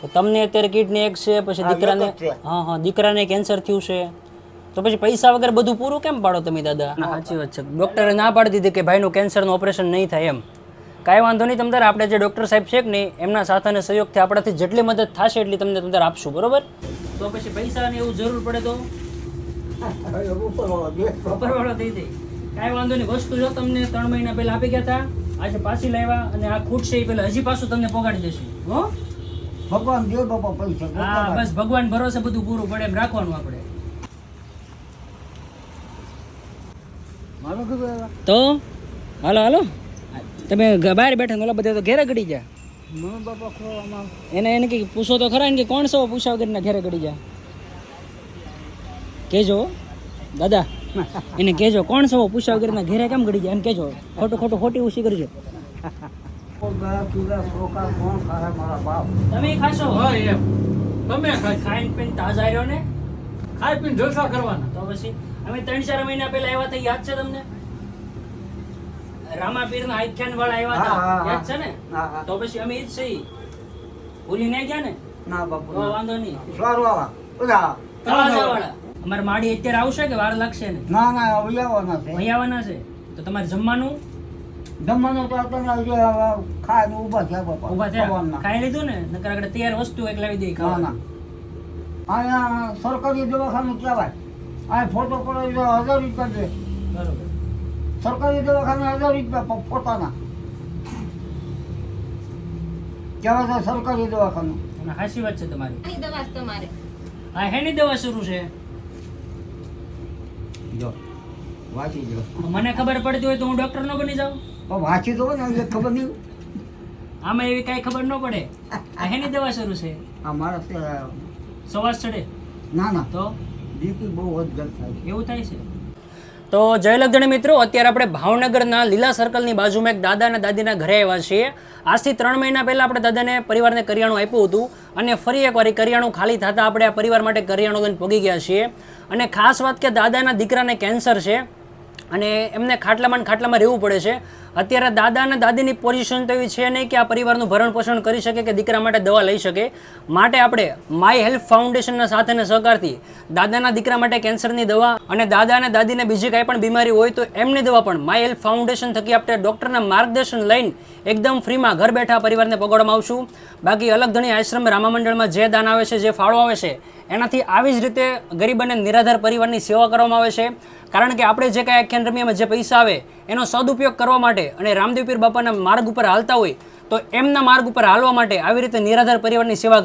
તો તમને અત્યારે કિડની એક છે, પછી દીકરાને હા દીકરાને કેન્સર થયું છે, તો પછી પૈસા વગર બધું પૂરું કેમ પાડો તમે દાદા? સાચી વાત છે, ડૉક્ટરે ના પાડી દીધી કે ભાઈનું કેન્સરનું ઓપરેશન નહીં થાય એમ. કાંઈ વાંધો નહીં, તમ તારે આપણે જે ડૉક્ટર સાહેબ છે કે નહીં એમના સાથે અને સહયોગથી આપણાથી જેટલી મદદ થશે એટલી તમને તમ તારે આપશું, બરોબર? તો પછી પૈસાની એવું જરૂર પડે તો ઉપરવાળો દઈ દે, કાંઈ વાંધો નહીં. વસ્તુ જો તમને 3 મહિના પહેલા આપી ગયા હતા, આજે પાછી લાવ્યા અને આ ખૂટશે એ પહેલા હજી પાછું તમને પોગાડી દેશું. હો ભગવાન દે બાપા પૈસા. હા બસ ભગવાન ભરોસે બધું પૂરું પડે એમ રાખવાનું આપણે. તો હાલો હાલો, તમે બહાર બેઠા ઓલા બધા તો ઘેરે ગડી જા. મને બાપા ખોવામાં એને કે પૂછો તો ખરા ને કે કોણ છો પૂછા વગરના ઘેરે ગડી જા. કેજો દાદા, એને કેજો કોણ છો પૂછા વગરના ઘેરે કેમ ગડી જાય એમ કેજો. ખોટી ઉછી કરજો. કોણ ખાય મારા બાપ? તમે ખાશો? એમ તમે ખાઈને પીને તાજા રહ્યો ને, ખાઈ પીને જલસા કરવાના. તો પછી અમે 3-4 મહિના પહેલા આવ્યા હતા, યાદ છે તમને? રામાપીરના આખ્યાન વાળા આવ્યા હતા, યાદ છે ને? તો પછી અમે ઈ જ છીએ, ભૂલી નહીં ગયા ને? ના બાપુ તો વાંધો નહીં. સ્વારવાળા બધા તળાજાવાળા અમારે માડી અત્યારે આવશે કે વાર લાગશે ને? ના ના હવે આવવાના છે. અહીં આવવાના છે તો તમારે જમવાનું જમવાનું તો તમે ખાઈને ઊભા થયા બાપા. ઊભા થયા સવારના. ખાઈ લીધું ને? નકર આગળ તૈયાર વસ્તુ એક લાવી દઈ ના ખાવા. ના અહીંયા સરકારી દવાખાનું કહેવાય. અહીંયા ફોટો પડાવી દો 1000 રૂપિયા દે. બરોબર. સરકારી દવાખાને 1000 રૂપિયા ફોટાના કહેવાય છે સરકારી દવાખાનું. અને હાચી વાત છે તમારી. આની દવા જ તમારે હા હેની દવા શરૂ છે? જો વાંચી જો. મને ખબર પડતી હોય તો હું ડોક્ટર નો બની જાઉં? પણ વાંચી દો ને એટલે ખબર નહીં. આમાં એવી કઈ ખબર ન પડે. આ હેની દવા શરૂ છે? આ માણસ સવાસ ચડે ના ના તો બીપી બહુ વધઘટ થાય છે. એવું થાય છે. તો જય લગધણી મિત્રો, અત્યારે આપણે ભાવનગરના લીલા સર્કલની બાજુમાં એક દાદા અને દાદીના ઘરે આવ્યા છીએ. આજથી 3 મહિના પહેલાં આપણે દાદાને પરિવારને કરિયાણું આપ્યું હતું અને ફરી એકવાર કરિયાણું ખાલી થતાં આપણે આ પરિવાર માટે કરિયાણું લઈને પહોંચી ગયા છીએ. અને ખાસ વાત કે દાદાના દીકરાને કેન્સર છે અને એમને ખાટલામાં રહેવું પડે છે. અત્યારે દાદા અને દાદીની પોઝિશન તો એવી છે નહીં કે આ પરિવારનું ભરણ પોષણ કરી શકે કે દીકરા માટે દવા લઈ શકે. માટે આપણે માય હેલ્પ ફાઉન્ડેશનના સાથે અને સહકારથી દાદાના દીકરા માટે કેન્સરની દવા અને દાદા અને દાદીને બીજી કાંઈ પણ બીમારી હોય તો એમની દવા પણ માય હેલ્પ ફાઉન્ડેશન થકી આપણે ડૉક્ટરના માર્ગદર્શન લઈને એકદમ ફ્રીમાં ઘર બેઠા પરિવારને પહોંચાડવામાં આવશું. બાકી અલગધણી આશ્રમ રામા મંડળમાં જે દાન આવે છે, જે ફાળો આવે છે, એનાથી આવી જ રીતે ગરીબ અને નિરાધાર પરિવારની સેવા કરવામાં આવે છે. કારણ કે આપણે જે કાંઈ આખ્યાન રમ્યામાં જે પૈસા આવે એનો સદુપયોગ કરવા માટે અને રામદેવ પીર બાપાના માર્ગ ઉપર હાલતા હોય તો એમના માર્ગ ઉપર હાલવા માટે આવી રીતે નિરાધાર પરિવારની સેવા